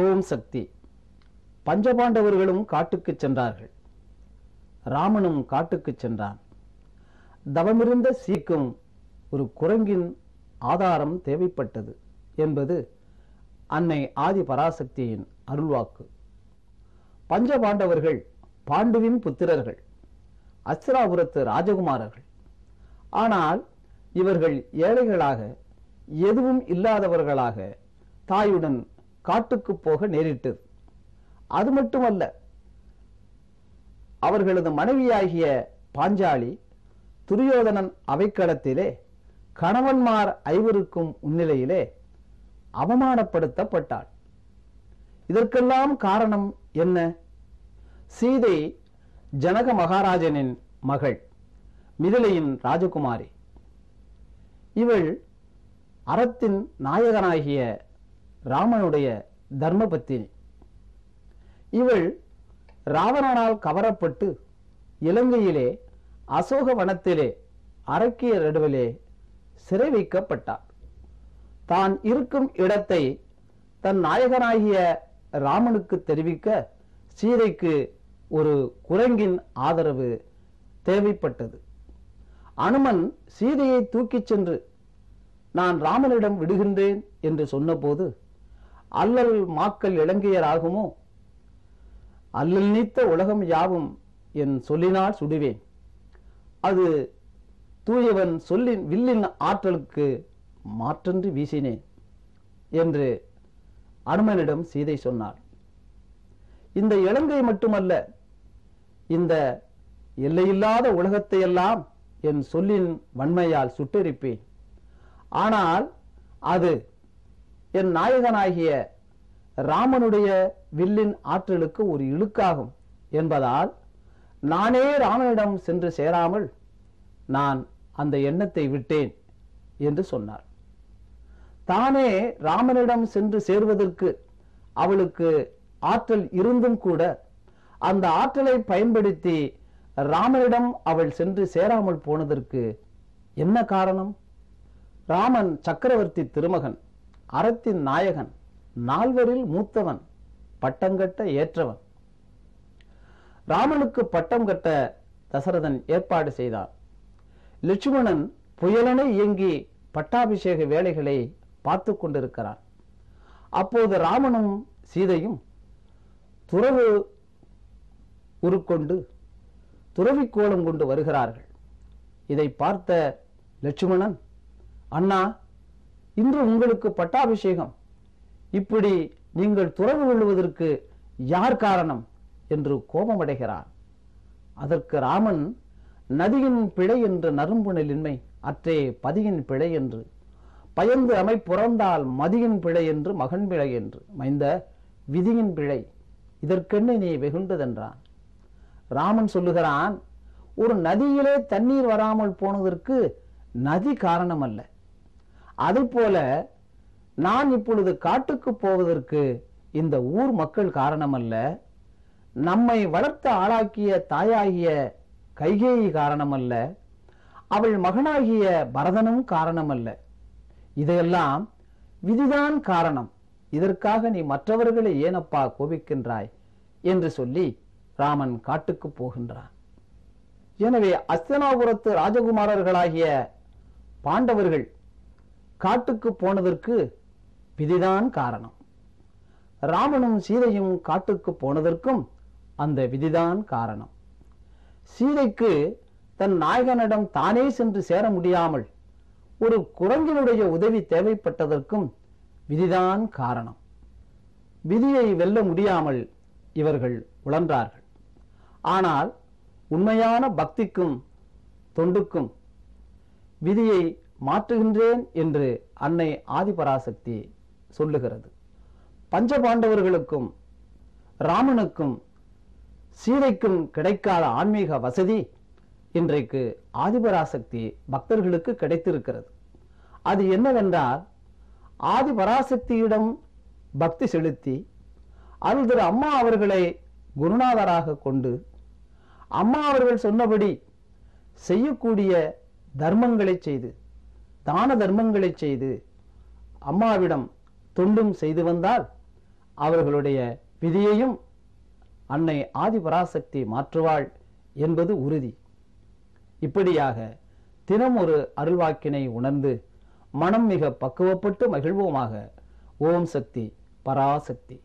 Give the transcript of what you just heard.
ஓம் சக்தி. பஞ்சபாண்டவர்களும் காட்டுக்கு சென்றார்கள். ராமனும் காட்டுக்கு சென்றான். தவமிருந்த சீக்கும் ஒரு குரங்கின் ஆதாரம் தேவைப்பட்டது என்பது அன்னை ஆதி பராசக்தியின் அருள்வாக்கு. பஞ்சபாண்டவர்கள் பாண்டுவின் புத்திரர்கள், அஸ்திராபுரத்து ராஜகுமாரர்கள். ஆனால் இவர்கள் ஏழைகளாக, எதுவும் இல்லாதவர்களாக தாயுடன் காட்டுக்கு போக நேரிட்டது. அது மட்டுமல்ல, அவர்களது மனைவியாகிய பாஞ்சாலி துரியோதனன் அவைக்களத்திலே கணவன்மார் ஐவருக்கும் முன்னிலையிலே அவமானப்படுத்தப்பட்டாள். இதற்கெல்லாம் காரணம் என்ன? சீதை ஜனக மகாராஜனின் மகள், மிதிலையின் ராஜகுமாரி. இவள் அறத்தின் நாயகனாகிய ராமனுடைய தர்மபத்தினி. இவள் ராவணனால் கவரப்பட்டு இலங்கையிலே அசோக வனத்திலே அரக்கிய நடுவிலே சிறை வைக்கப்பட்டார். தான் இருக்கும் இடத்தை தன் நாயகனாகிய ராமனுக்கு தெரிவிக்க சீதைக்கு ஒரு குரங்கின் ஆதரவு தேவைப்பட்டது. அனுமன் சீதையை தூக்கிச் சென்று நான் ராமனிடம் விடுகின்றேன் என்று சொன்னபோது, அல்லல் மாக்கள் இலங்கையராகுமோ, அல்லல் நீத்த உலகம் யாவும் என் சொல்லினால் சுடுவேன், அது தூயவன் சொல்லின் வில்லின் ஆற்றலுக்கு மாற்றென்று வீசினேன் என்று அனுமனிடம் சீதை சொன்னாள். இந்த இலங்கை மட்டுமல்ல, இந்த எல்லையில்லாத உலகத்தையெல்லாம் என் சொல்லின் வன்மையால் சுட்டெரிப்பேன். ஆனால் அது என் நாயகனாகிய ராமனுடைய வில்லின் ஆற்றலுக்கு ஒரு இழுக்காகும் என்பதால் நானே ராமனிடம் சென்று சேராமல் நான் அந்த எண்ணத்தை விட்டேன் என்று சொன்னார். தானே ராமனிடம் சென்று சேர்வதற்கு அவளுக்கு ஆற்றல் இருந்தும் கூட அந்த ஆற்றலை பயன்படுத்தி ராமனிடம் அவள் சென்று சேராமல் போனதற்கு என்ன காரணம்? ராமன் சக்கரவர்த்தி திருமகன், அறத்தின் நாயகன், நால்வரில் மூத்தவன், பட்டங்கட்ட ஏற்றவன். ராமனுக்கு பட்டம் கட்ட தசரதன் ஏற்பாடு செய்தார். லட்சுமணன் புயலென இயங்கி பட்டாபிஷேக வேலைகளை பார்த்து கொண்டிருக்கிறான். அப்போது ராமனும் சீதையும் துறவு உருக்கொண்டு துறவி கோலம் கொண்டு வருகிறார்கள். இதை பார்த்த லட்சுமணன், அண்ணா, இன்று உங்களுக்கு பட்டாபிஷேகம், இப்படி நீங்கள் துறவு கொள்வதற்கு யார் காரணம் என்று கோபமடைகிறார். அதற்கு ராமன், நதியின் பிழை என்று நறும்புணலின்மை அற்றே பதியின் பிழை என்று, பயந்து அமை புறந்தால் மதியின் பிழை என்று மகன் பிழை என்று, மைந்த விதியின் பிழை, இதற்கென்ன நீ வெகுண்டதென்றான். ராமன் சொல்லுகிறான், ஒரு நதியிலே தண்ணீர் வராமல் போனதற்கு நதி காரணம் அல்ல. அதை போல நான் இப்பொழுது காட்டுக்கு போவதற்கு இந்த ஊர் மக்கள் காரணம் அல்ல, நம்மை வளர்த்து ஆளாக்கிய தாயாகிய கைகேயி காரணம் அல்ல, அவள் மகனாகிய பரதனும் காரணம் அல்ல. இதையெல்லாம் விதிதான் காரணம். இதற்காக நீ மற்றவர்களை ஏனப்பா கோபிக்கின்றாய் என்று சொல்லி ராமன் காட்டுக்கு போகின்றான். எனவே அஸ்தினாபுரத்து ராஜகுமாரர்களாகிய பாண்டவர்கள் காட்டுக்கு போனதற்கு விதிதான் காரணம். ராமனும் சீதையும் காட்டுக்கு போனதற்கும் அந்த விதிதான் காரணம். சீதைக்கு தன் நாயகனிடம் தானே சென்று சேர முடியாமல் ஒரு குரங்கினுடைய உதவி தேவைப்பட்டதற்கும் விதிதான் காரணம். விதியை வெல்ல முடியாமல் இவர்கள் உழன்றார்கள். ஆனால் உண்மையான பக்திக்கும் தொண்டுக்கும் விதியை மாற்றுகின்றேன் என்று அன்னை ஆதிபராசக்தி சொல்லுகிறது. பஞ்சபாண்டவர்களுக்கும் ராமனுக்கும் சீதைக்கும் கிடைக்காத ஆன்மீக வசதி இன்றைக்கு ஆதிபராசக்தி பக்தர்களுக்கு கிடைத்திருக்கிறது. அது என்னவென்றால், ஆதிபராசக்தியிடம் பக்தி செலுத்தி அருள் திரு அம்மா அவர்களை குருநாதராக கொண்டு அம்மா அவர்கள் சொன்னபடி செய்யக்கூடிய தர்மங்களை செய்து, தான தர்மங்களை செய்து அம்மாவிடம் தொண்டும் செய்து வந்தால் அவர்களுடைய விதியையும் அன்னை ஆதிபராசக்தி மாற்றுவாள் என்பது உறுதி. இப்படியாக தினம் ஒரு அருள்வாக்கினை உணர்ந்து மனம் மிக பக்குவப்பட்டு மகிழ்வோமாக. ஓம் சக்தி பராசக்தி.